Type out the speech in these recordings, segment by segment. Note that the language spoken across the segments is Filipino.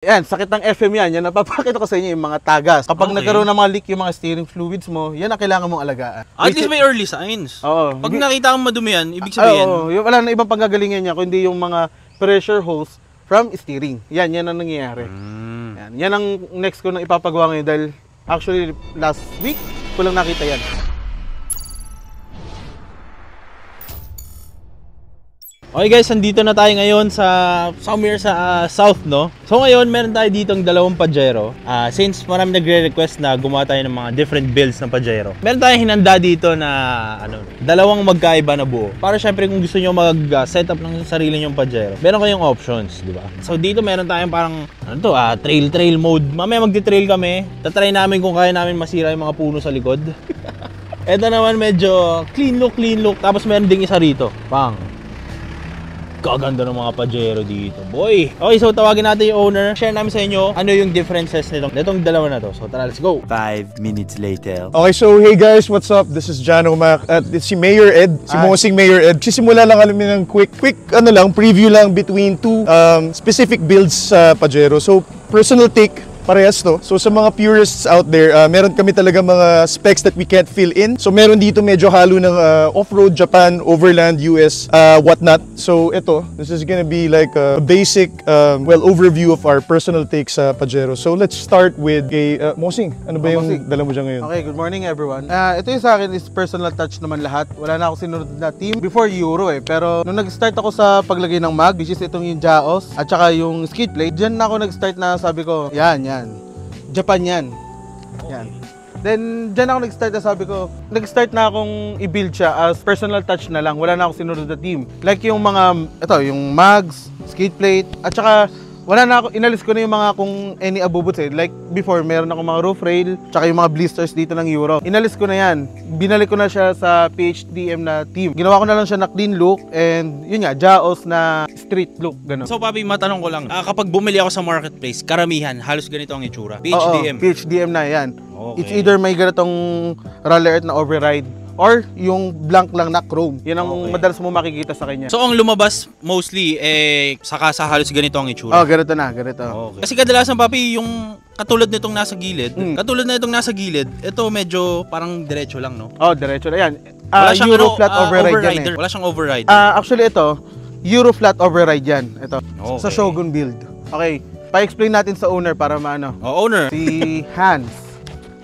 Yan, sakit ng FM yan. Yan, napapakita ko sa inyo yung mga tagas. Kapag nagkaroon ng mga leak yung mga steering fluids mo, yan ang kailangan mong alagaan. At least may early signs. Oo. Pag nakita kang madumi yan, ibig sabihin... Oo, wala na ibang panggagalingan niya, kundi yung mga pressure hose from steering. Yan ang nangyayari. Yan ang next ko na ipapagawa ngayon dahil actually last week ko lang nakita yan. Okay guys, nandito na tayo ngayon sa somewhere sa south, no? So ngayon, meron tayo ditong dalawang Pajero. Since marami nagre-request na gumawa tayo ng mga different builds ng Pajero, meron tayong hinanda dito na dalawang magkaiba na buo. Para syempre kung gusto nyo mag-setup ng sarili nyong Pajero, meron kayong options, di ba? So dito meron tayong parang trail mode. Mamaya magti-trail kami. Tatry namin kung kaya namin masira yung mga puno sa likod. Ito naman medyo clean look. Tapos meron ding isa rito. Pang. Kaganda ng mga Pajero dito, boy. Okay, so tawagin natin yung owner. Share namin sa inyo ano yung differences nitong dalawa na to. So tara, let's go. 5 minutes later. Okay, so hey guys, what's up? This is Jano Mac at si Mayor Ed, si Mosing Mayor Ed. Sisimula lang kami ng quick preview lang between two specific builds sa Pajero. So personal take, parehas to. So sa mga purists out there, meron kami talaga mga specs that we can't fill in. So meron dito medyo halo ng off-road, Japan, overland, US, whatnot. So ito, this is gonna be like a basic, overview of our personal take sa Pajero. So let's start with Mosing. Ano ba yung dala mo dyan ngayon? Okay, good morning everyone. Ito yung sa akin is personal touch naman lahat. Wala na ako sinunod na team before Euro pero nung nag-start ako sa paglagay ng mag, which is itong yung Jaos at saka yung skid plate, dyan na ako nag-start na sabi ko, yan. Japan yan. Yan. Then, dyan ako nag-start na akong i-build siya as personal touch na lang. Wala na akong sinunod na team. Like yung mga, yung mags, skid plate, at saka wala na ako, inalis ko na yung mga kung any abubuts eh. Like before, meron ako mga roof rail, tsaka yung mga blisters dito ng Euro. Inalis ko na yan. Binalik ko na siya sa PHDM na team. Ginawa ko na lang siya na clean look and yun nga, Jaos na street look, gano'n. So papi, matanong ko lang, kapag bumili ako sa marketplace, karamihan, halos ganito ang itsura. PHDM. Oo, PHDM na yan. Okay. It's either may ganitong rally art na override or yung blank lang na chrome. Yan ang madalas mo makikita sa kanya. So ang lumabas mostly saka sa halos ganito ang itsura. Oh, ganito. Okay. Kasi kadalasan papi, yung katulad nitong nasa gilid, ito medyo parang diretso lang, no? Oh, diretso na yan. Wala siyang Euro flat override yan eh. Wala siyang override. Actually ito, Euro flat override yan. Ito. Okay. Sa Shogun build. Okay, pa-explain natin sa owner para maano. Owner. Si Hans.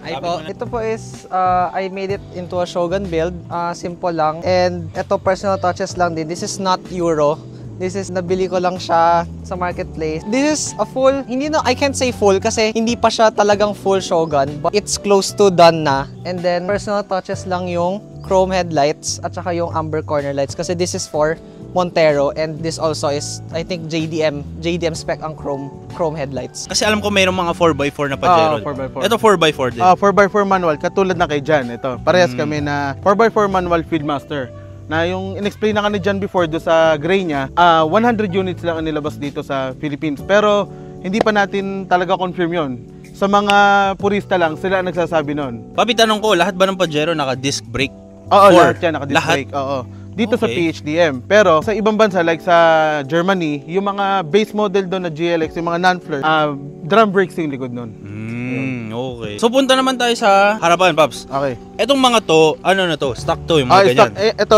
Ay po, ito po is, I made it into a Shogun build. Simple lang. And ito, personal touches lang din. This is not Euro. This is, nabili ko lang siya sa marketplace. This is a full, I can't say full kasi hindi pa siya talagang full Shogun. But it's close to done na. And then, personal touches lang yung chrome headlights at saka yung amber corner lights. Kasi this is for Montero and this also is, I think, JDM spec ang chrome headlights. Kasi alam ko mayroong mga 4x4 na Pajero. 4x4. Ito 4x4 din. 4x4 manual, katulad na kay Jan. Ito, parehas kami na 4x4 manual Fieldmaster. Na yung in-explain na ka ni Jan before do sa gray niya, 100 units lang ang nilabas dito sa Philippines. Pero hindi pa natin talaga confirm yon. Sa mga purista lang, sila ang nagsasabi nun. Papi, tanong ko, lahat ba ng Pajero naka-disc brake? Oo, lahat yan naka-disc brake. Oo. Dito sa Okay. PHDM. Pero sa ibang bansa like sa Germany, yung mga base model doon na GLX, yung mga non-flirt, drum brakes yung likod nun. Okay. So punta naman tayo sa harapan, Paps. Okay. Etong mga to, ano na to? Stock to, yung mga ganyan. Ito,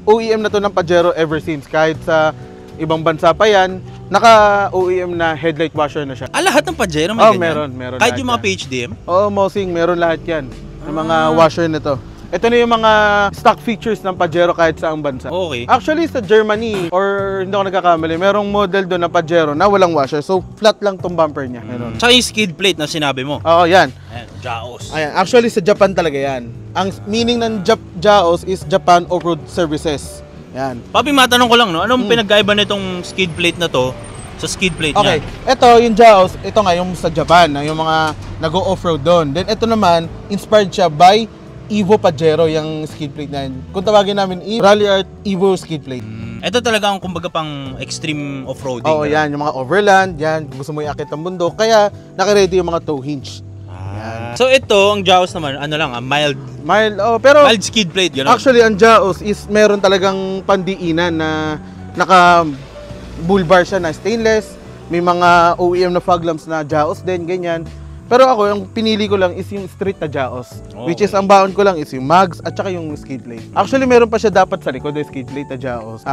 OEM na to ng Pajero ever since. Kahit sa ibang bansa pa yan, naka-OEM na headlight washer na siya. Lahat ng Pajero may ganyan? Meron. Kahit lahat yung mga yan. PHDM? Oo, Mosing, meron lahat yan. Yung mga washer na to. Ito na yung mga stock features ng Pajero kahit saang bansa. Okay. Actually, sa Germany, or hindi ako nagkakamali, merong model doon na Pajero na walang washer. So, flat lang tong bumper niya. Tsaka yung skid plate na sinabi mo. Oo, yan. Ayan, Jaos. Ayan. Actually, sa Japan talaga yan. Ang meaning ng Jaos is Japan Off-Road Services. Yan. Papi, matanong ko lang, no? Anong pinagkaiba nitong skid plate na to sa skid plate Okay. niya? Ito, yung Jaos, ito nga yung sa Japan, yung mga nag-o-offroad doon. Then, ito naman, inspired siya by Evo Pajero, yung skid plate na yun. Kung tawagin namin, Rally Art Evo skid plate. Ito talaga ang kumbaga pang extreme off-roading. Oo, yan. Yung mga overland, yan. Gusto mo iakit ang bundok. Kaya, naka-ready yung mga tow hinge. So ito, ang Jaos naman, ano lang, mild Pero, mild skid plate, gano'n? actually, ang Jaos is meron talagang pandiinan na naka bull bar siya na stainless. May mga OEM na fog lamps na Jaos din, ganyan. Pero ako, yung pinili ko lang is yung street na Jaos. Which is, ang baon ko lang is yung mags at saka yung skid plate. Actually, meron pa siya dapat sa likod, yung skid plate na Jaos.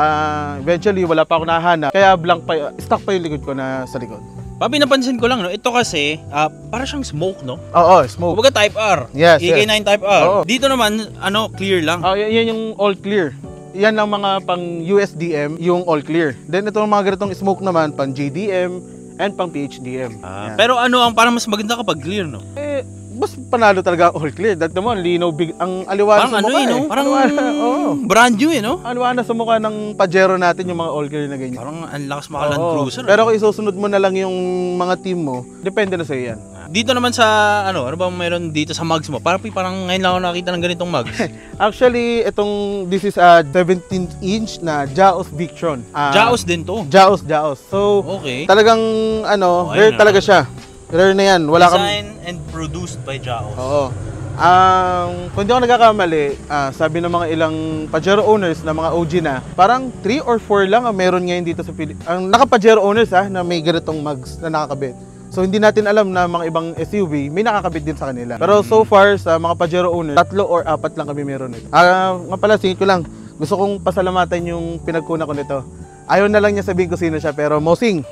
Eventually, wala pa ako nahanap. Kaya blank pa, stock pa yung likod ko na sa likod. Papi, napansin ko lang, no? Ito kasi, para siyang smoke, no? Oo, smoke. Kumbaga Type R. Yes, EK9 Type R. Oo. Dito naman, clear lang. Yan yung all clear. Yan ang mga pang USDM, yung all clear. Then, itong mga ganitong smoke naman, pang JDM, and pang PHDM. Yan. Pero ang parang mas maganda kapag clear, no? Mas panalo talaga all clear. Dahil naman, linaw, ang aliwanag sa mukha no? Parang oh. brand new, no? Aliwanag sa mukha ng Pajero natin yung mga all clear na ganyan. Parang ang lakas makaland cruiser. Pero kung isusunod mo na lang yung mga team mo, depende na sa'yo yan. Dito naman sa, ano ba meron dito sa mugs mo? Parang ngayon lang ako nakita ng ganitong mugs. Actually, this is a 17-inch na Jaos Victron. Jaos din to? Jaos. So, okay. Talagang, rare talaga siya. Rare na yan. Design and produced by Jaos. Oo. Kung hindi ako nagkakamali, sabi ng mga ilang Pajero owners na mga OG na, parang 3 or 4 lang ang meron ngayon dito sa Pilipinas. Ang naka-Pajero owners na may ganitong mugs na nakakabit. So hindi natin alam na mga ibang SUV may nakakabit din sa kanila. Pero so far sa mga Pajero owners, 3 or 4 lang kami meron nito. Nga pala, singit ko lang. Gusto kong pasalamatan yung pinagkuna ko nito. Ayaw na lang niya sabihin ko sino siya, pero Mosing,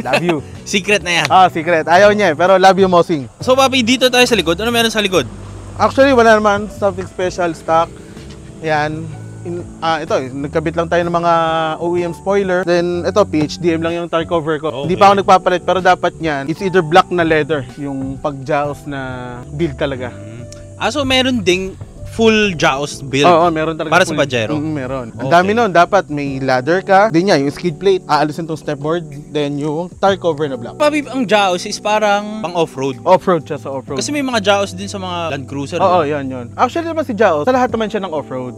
love you. Secret na yan. Secret. Ayaw niya pero love you, Mosing. So papi, dito tayo sa likod. Ano meron sa likod? Actually, wala naman. Something special stock. Yan. Ito, nagkabit lang tayo ng mga OEM spoiler. Then, ito, PHDM lang yung tire cover ko. Okay. Hindi pa ako nagpapalit, pero dapat niyan, it's either black na leather, yung pag-Jaos na build talaga. So meron ding full Jaos build? Oo, meron talaga. Para full, sa Pajero? Meron. Ang dami nun. Dapat may ladder ka. Din niya, yung skid plate, aalisin tong stepboard, then yung tire cover na black. Papi, ang Jaos is parang pang off-road. Off-road siya sa off-road. Kasi may mga Jaos din sa mga Land Cruiser. Oo, yun. Actually naman si Jaos, sa lahat naman siya ng off-road.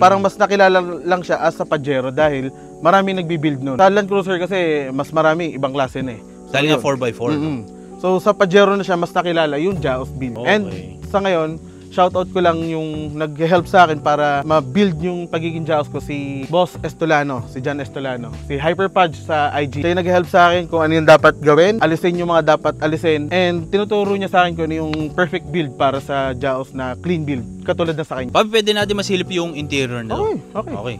Parang mas nakilala lang siya as sa Pajero dahil marami nagbi-build nun. Sa Land Cruiser kasi mas marami ibang klase na eh. So, dahil nga 4x4. So sa Pajero na siya mas nakilala yung Jaos build. Okay. And sa ngayon, shoutout ko lang yung nag-help sa akin para ma-build yung pagiging Jaos ko, si Boss Estolano, si John Estolano, si Hyperpudge sa IG. Siya yung nag-help sa akin kung ano yung dapat gawin, alisin yung mga dapat alisin, and tinuturo niya sa akin kung ano yung perfect build para sa Jaos na clean build, katulad na sa kanya. Papi, pwede natin masilip yung interior nito. Okay.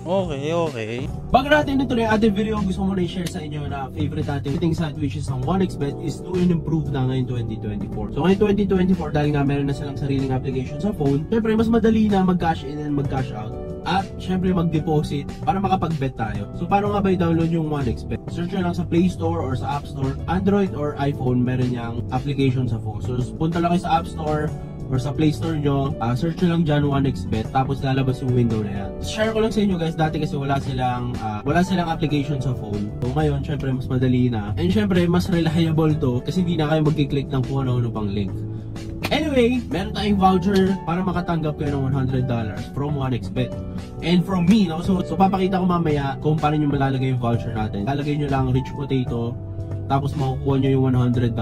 Bago natin ituloy ang ating video, gusto ko muna i-share sa inyo na favorite natin fitting site which is ang 1xBet is doing improve na ngayon 2024. So ngayon 2024, dahil nga meron na silang sariling application sa phone, syempre mas madali na mag-cash in and mag-cash out. At syempre mag-deposit para makapag-bet tayo. So paano nga ba i-download yung 1xBet? Search nyo lang sa Play Store or sa App Store. Android or iPhone, meron niyang application sa phone. So punta lang kayo sa App Store or sa Play Store nyo, search nyo lang dyan 1xBet, tapos lalabas yung window na yan. Share ko lang sa inyo guys, dati kasi wala silang application sa phone. So ngayon, syempre mas madali na. And syempre, mas reliable to kasi hindi na kayo magkiklik ng kung ano-ano pang link. Anyway, meron tayong voucher para makatanggap kayo ng $100 from 1xBet. And from me, no? So papakita ko mamaya kung paano nyo malalagay yung voucher natin. Lalagay nyo lang rich potato, tapos makukuha nyo yung $100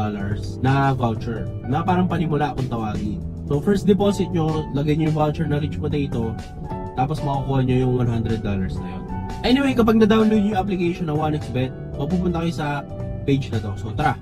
na voucher na parang panimula kung tawagin. So first deposit nyo, lagay nyo yung voucher na rich potato, tapos makukuha nyo yung $100 na yun. Anyway, kapag na-download nyo yung application ng 1xBet, mapupunta kayo sa page na to. So tara!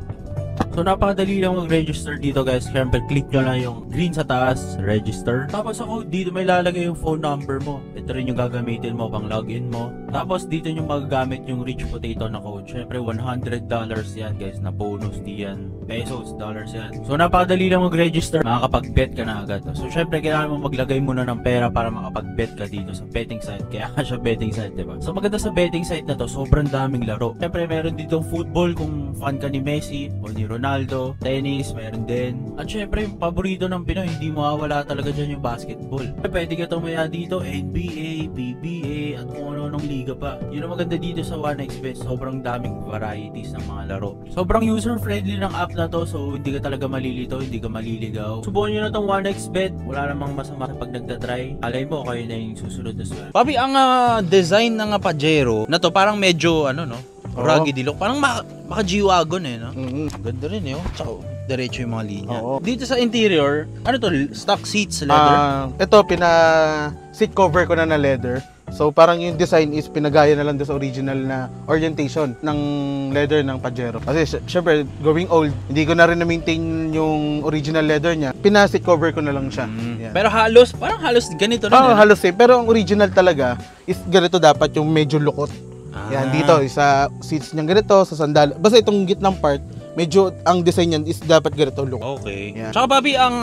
So napakadali lang mag-register dito guys. Siyempre click nyo lang yung green sa taas, register. Tapos ako dito may lalagay yung phone number mo. Ito rin yung gagamitin mo pang login mo. Tapos dito yung magagamit yung rich potato na code. Siyempre $100 yan guys na bonus diyan. Pesos, dollars yan. So napakadali lang mag-register. Makakapag-bet ka na agad. So siyempre kailangan mo maglagay muna ng pera para makapag-bet ka dito sa betting site. Kaya siya betting site, diba? So maganda sa betting site na to, sobrang daming laro. Siyempre meron dito football kung fan ka ni Messi o ni Ronaldo, tennis, meron din. At syempre, yung paborito ng Pinoy, hindi mawawala talaga dyan yung basketball. Pwede ka tumaya dito, NBA, PBA, at kung ano-anong liga pa. Yun ang maganda dito sa 1xBet, sobrang daming varieties ng mga laro. Sobrang user-friendly ng app na to, so hindi ka talaga malilito, hindi ka maliligaw. Subukan nyo na tong 1xBet, wala namang masama pag nagtatry. Alay mo, kayo na yung susunod na swerte. Papi, ang design ng Pajero na to, parang medyo, rugged look. Parang maka G-Wagon no? Ganda rin Tsaka diretso yung mga linya. Dito sa interior, ano to? Stock seats, leather? Ito, seat cover ko na leather. So parang yung design is pinagaya na lang doon sa original na orientation ng leather ng Pajero. Kasi syempre, going old, hindi ko na rin na-maintain yung original leather niya. Pinasit cover ko na lang siya. Yan. Pero parang halos ganito rin. Oo, halos eh. Pero ang original talaga is ganito dapat yung medyo lukot. Yan, dito, sa seats niyang ganito, sa sandal. Basta itong gitnang part, medyo ang design niyan is dapat ganito lukot. Okay. Yan. Tsaka Papi, ang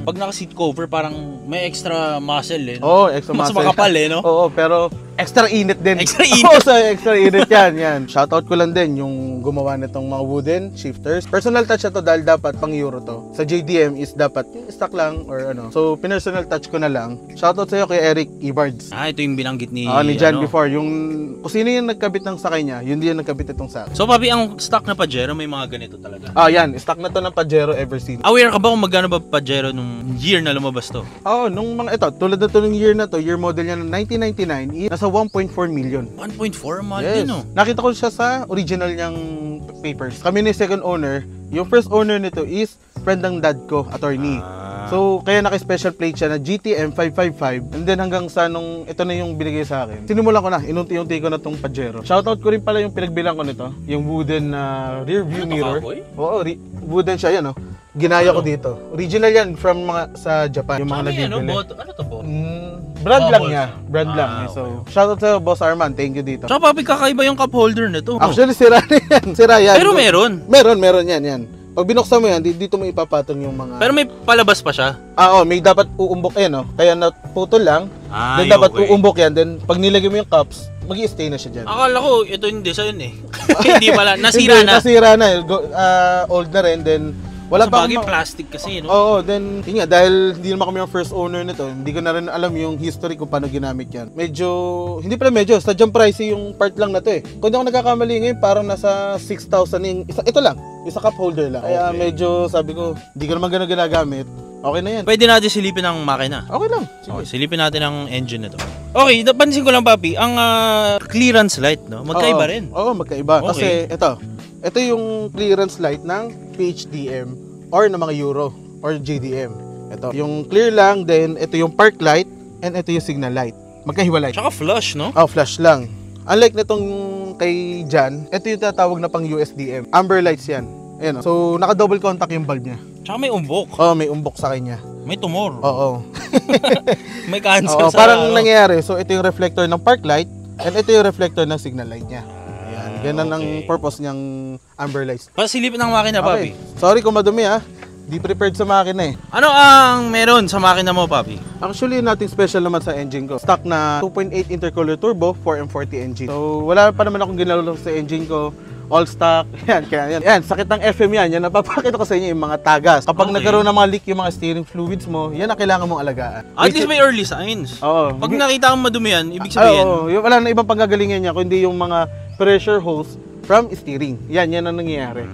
pag naka-seat cover, parang may extra muscle eh. Oo, extra Mas muscle. makapal eh, no? Oo, pero extra init din. Extra init. Oo, so extra init yan. Shoutout ko lang din yung gumawa nitong mga wooden shifters. Personal touch na to dahil dapat pang Euro to. Sa JDM is dapat yung stock lang or ano. So, personal touch ko na lang. Shoutout sa'yo kay Eric Ebards. Ito yung binanggit ni Ni Jan before. Yung, kung sino yung nagkabit ng sa kanya, yun din yung nagkabit itong sa akin. So Papi, ang stock na Pajero may mga ganito talaga. Yan. Stock na to ng Pajero ever since. Aware ka ba kung magkano ba Pajero nung year na lumabas to? Oo, nung mga ito, tulad na to ng year na to, year model niya ng 1999, nasa 1.4 million. 1.4 mahal Yes. din, no? Nakita ko siya sa original niyang papers. Kami ni second owner, yung first owner nito is friend ng dad ko, attorney. So, kaya naka-special plate siya na GTM 555. And then hanggang sa nung ito na yung binigay sa akin. Sinimulan ko na, inunti-unti ko na tong Pajero. Shoutout ko rin pala yung pinagbilang ko nito, yung wooden rear view mirror. Oo, wooden siya yan, oh. Ginaya ko dito. Original yan from mga sa Japan. Yung mga nagbibili. Ano to po? Brand lang Bubbles. niya. Brand lang. Okay. So, shoutout sa Boss Arman. Thank you dito. Tsaka Papi, kakaiba yung cup holder nito. Actually, sira na yan. Sira yan. Pero meron. Meron yan. Pag binuksan mo yan, dito mo ipapatong yung mga... Pero may palabas pa siya. may dapat uumbok yan, oh. Kaya naputol lang. Then dapat okay. uumbok yan. Then pag nilagay mo yung cups, mag-i-stay na siya dyan. Akala ko, ito yung design eh. Hindi pala, nasira Hindi, na. Nasira na. Old na rin. Then, wala pa Sabagay akong plastic kasi, no? Oo, then, yun nga, dahil hindi naman kami yung first owner nito, hindi ko na rin alam yung history kung paano ginamit yan. Hindi pala medyo, sadyang pricey yung part lang na to eh. Kung hindi ako nagkakamali ngayon, parang nasa 6,000 yung, ito lang, isa cup holder lang. Kaya medyo, sabi ko, hindi ko naman gano'n ginagamit. Okay na yan. Pwede natin silipin ang makina. Okay lang. Sige. Okay, silipin natin ang engine nito. Okay, napansin ko lang, Papi, ang clearance light, no? Magkaiba rin. Oo, magkaiba. Okay. Kasi ito yung clearance light ng PHDM or ng mga Euro or JDM. Ito, yung clear lang, then ito yung park light, and ito yung signal light. Magkahiwalay. Tsaka flush, no? Flash lang. Unlike nitong kay Jan, ito yung tatawag na pang USDM. Amber lights yan. Ayan, oh. So, naka-double contact yung bulb niya. Tsaka may umbok. May umbok sa kanya. May tumor. Oo. May cancer sa parang nangyayari. So, ito yung reflector ng park light, and ito yung reflector ng signal light niya. Ayan. Ganun ang purpose niyang amber lights. Pasilipin ng makina, Papi. Sorry kung madumi ha. Di prepared sa makina eh. Ano ang meron sa makina mo, Papi? Actually, nothing special naman sa engine ko. Stock na 2.8 intercooler turbo, 4M40 engine. So, wala pa naman akong ginalaw sa engine ko. All stock. Yan, sakit ng FM yan. Yan, napapakita ko sa inyo yung mga tagas. Kapag nagkaroon ng mga leak yung mga steering fluids mo, yan ang kailangan mong alagaan. At least may early signs. Oo. Pag nakita kang madumi yan, ibig sabihin, wala na ibang panggagalingan niya, kundi yung mga pressure hose from steering. Yan ang nangyayari.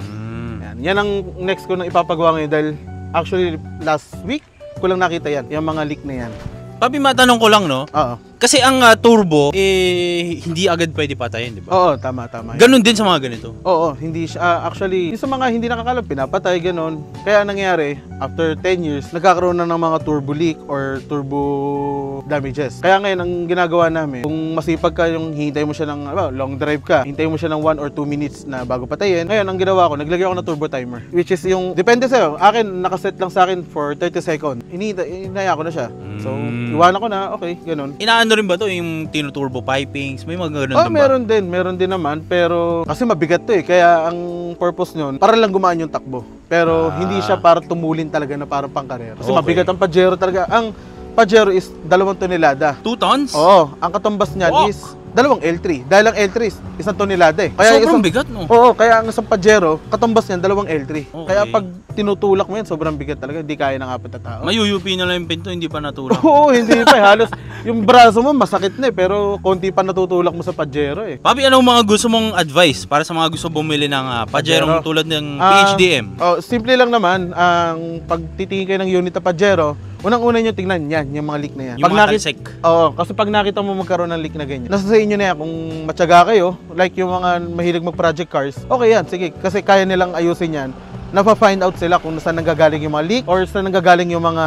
Yan ang next ko na ipapagawa ngayon dahil actually last week ko lang nakita yan, yung mga leak na yan. Papi, matanong ko lang, no? Oo. Kasi ang turbo, hindi agad pwede patayin, di ba? Oo, tama. Ganun din sa mga ganito. Oo, hindi siya, actually, yung sa mga hindi nakakalam, pinapatay, ganun. Kaya nangyari, after 10 years, nagkakaroon na ng mga turbo leak or turbo damages. Kaya ngayon, ang ginagawa namin, kung masipag ka yung hintay mo siya ng, long drive ka, hintay mo siya ng 1 or 2 minutes na bago patayin. Ngayon, ang ginawa ko, naglagay ako ng turbo timer. Which is yung, depende sa'yo. Akin, nakaset lang sa akin for 30 seconds. Inaya ko na siya. So, iwanan ko na, okay, ganun. Ano rin ba to yung tinuturbo pipings? May mga ganun ba? Meron din naman, pero kasi mabigat to eh, kaya ang purpose nyon, para lang gumaan yung takbo. Pero hindi siya para tumulin talaga na para pangkarera. Kasi mabigat ang Pajero talaga. Ang Pajero is 2 tonelada. 2 tons? Oo, ang katumbas niyan is 2 L3. Dahil ang L3 is 1 tonelada eh. Kaya sobrang bigat, no? Oo, kaya ang isang Pajero, katumbas niyan 2 L3. Okay. Kaya pag tinutulak mo yan, sobrang bigat talaga. Hindi kaya ng 4 na tao. Mayuyupi na lang yung pinto, hindi pa natulak. Oo, hindi pa. Halos yung braso mo masakit na eh, pero konti pa natutulak mo sa Pajero eh. Papi, anong mga gusto mong advice para sa mga gusto bumili ng Pajero tulad ng PHDM? Simple lang naman. Ang pagtitingin kayo ng unit na Pajero, unang-una nyo tingnan yan, yung mga leak na yan. Yung mga talsik. Oo, kasi pag nakita mo magkaroon ng leak na ganyan, nasa sa inyo na yan kung matyaga kayo, like yung mga mahilig mag-project cars, okay yan, sige, kasi kaya nilang ayusin yan. Napa-find out sila kung saan nanggagaling yung mga leak or saan nanggagaling yung mga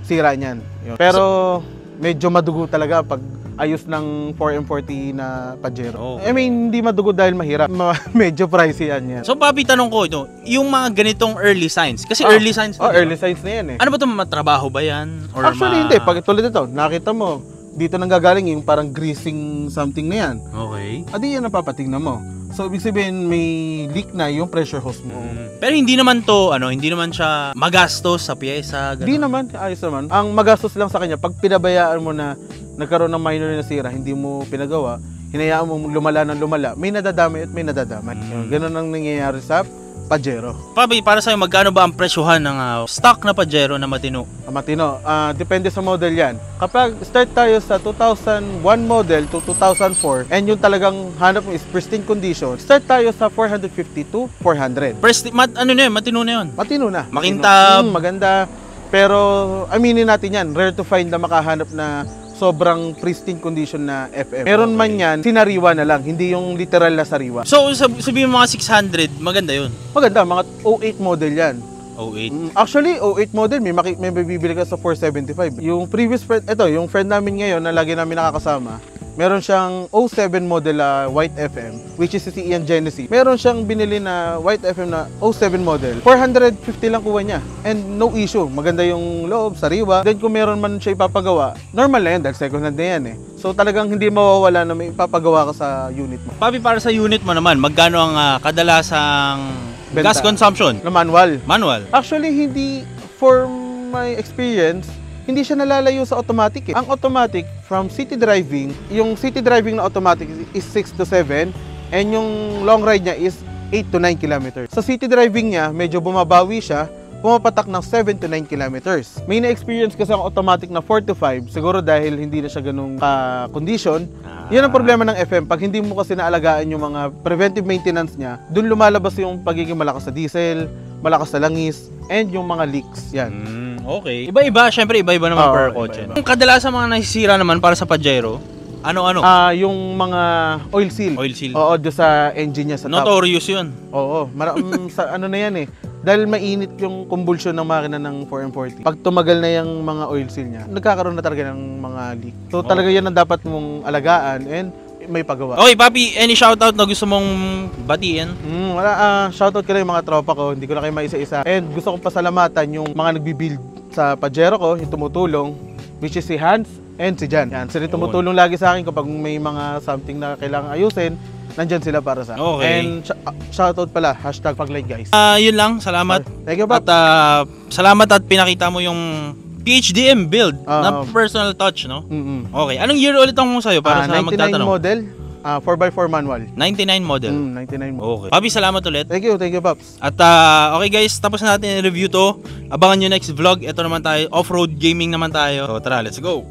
sira niyan. Yun. Pero medyo madugo talaga pag ayos ng 4M40 na Pajero. Okay. I mean, hindi madugo dahil mahirap. Medyo pricey yan. So Papi, tanong ko ito, yung mga ganitong early signs, kasi early signs na, early signs na yan eh. ano ba ito, matrabaho ba yan? Or Actually, hindi. Pag tulad ito, nakita mo, dito nang gagaling yung parang greasing something na yan. Okay. Adi yan ang papatingnan mo. So, ibig sabihin, may leak na yung pressure hose mo. Pero hindi naman to, hindi naman siya magastos sa pyesa. Hindi naman, ayos naman. Ang magastos lang sa kanya, pag pinabayaan mo na nagkaroon ng minor na sira, hindi mo pinagawa, hinayaan mo lumala ng lumala, may nadadamay at may nadadamay. Ganun ang nangyayari sa Pajero. Papi, para sa'yo, magkano ba ang presyohan ng stock na Pajero na matino? Matino, depende sa model yan. Kapag start tayo sa 2001 model to 2004, and yung talagang hanap mo is pristine condition, start tayo sa 450 to 400. Matino na yun? Matino na. Makintab. Maganda. Pero aminin natin yan, rare to find na makahanap na sobrang pristine condition na FM. Meron man yan, sinariwa na lang, hindi yung literal na sariwa. So, sabihin mo mga 600, maganda yun? Maganda, mga 08 model yan. 08? Actually, 08 model, may bibili ka sa 475. Yung previous friend, yung friend namin ngayon na lagi namin nakakasama, meron siyang 07 model white FM, which is si Ian Genesee. Meron siyang binili na white FM na 07 model. 450 lang kuha niya. And no issue. Maganda yung loob, sariwa. Then kung meron man siya ipapagawa, normal na yan dahil second hand na yan eh. So talagang hindi mawawala na may ipapagawa ka sa unit mo. Papi, para sa unit mo naman, magkano ang kadalasang Benta. gas consumption? Na manual. Manual? Actually, hindi, for my experience, hindi siya nalalayo sa automatic eh. Ang automatic, from city driving, yung city driving na automatic is 6 to 7 and yung long ride niya is 8 to 9 kilometers. Sa city driving niya, medyo bumabawi siya, pumapatak ng 7 to 9 kilometers. May na-experience kasi ang automatic na 4 to 5, siguro dahil hindi na siya ganung ka-condition. Yan ang problema ng FM. Pag hindi mo kasi naalagaan yung mga preventive maintenance niya, dun lumalabas yung pagiging malakas sa diesel, malakas sa langis, and yung mga leaks. Yan. Okay. Iba-iba, syempre iba-iba naman per kotse. iba-iba. Yung kadalasan mga nasisira naman para sa Pajero, ano-ano? Yung mga oil seal. Oil seal. Oo, doon sa engine niya sa top. Notorious yun. Oo, sa ano na yan eh. Dahil mainit yung combustion ng makina ng 4M40. Pag tumagal na yung mga oil seal niya, nagkakaroon na talaga ng mga leak. So talaga yan ang dapat mong alagaan and may pagawa. Okay, Papi, any shoutout na gusto mong batiin? Shoutout ko lang yung mga tropa ko, hindi ko na kayo maisa-isa. And gusto kong pasalamatan yung mga nagbibuild sa Pajero ko, yung tumutulong, which is si Hans and si Jan. Yan, sila tumutulong lagi sa akin kapag may mga something na kailangan ayusin, nandyan sila para sa akin. Okay. And shoutout pala, #paglight guys. Yun lang, salamat. Thank you, Pap. At salamat at pinakita mo yung PHDM build na personal touch, no? Okay, anong year ulit ang sa'yo para sa 99 magtatanong? model, 4x4 manual. 99 model. 99 model. Okay. Papi, salamat ulit. Thank you, Paps. At okay guys, tapos na natin i-review to. Abangan nyo next vlog. Ito naman tayo, off-road gaming naman tayo. So tara, let's go!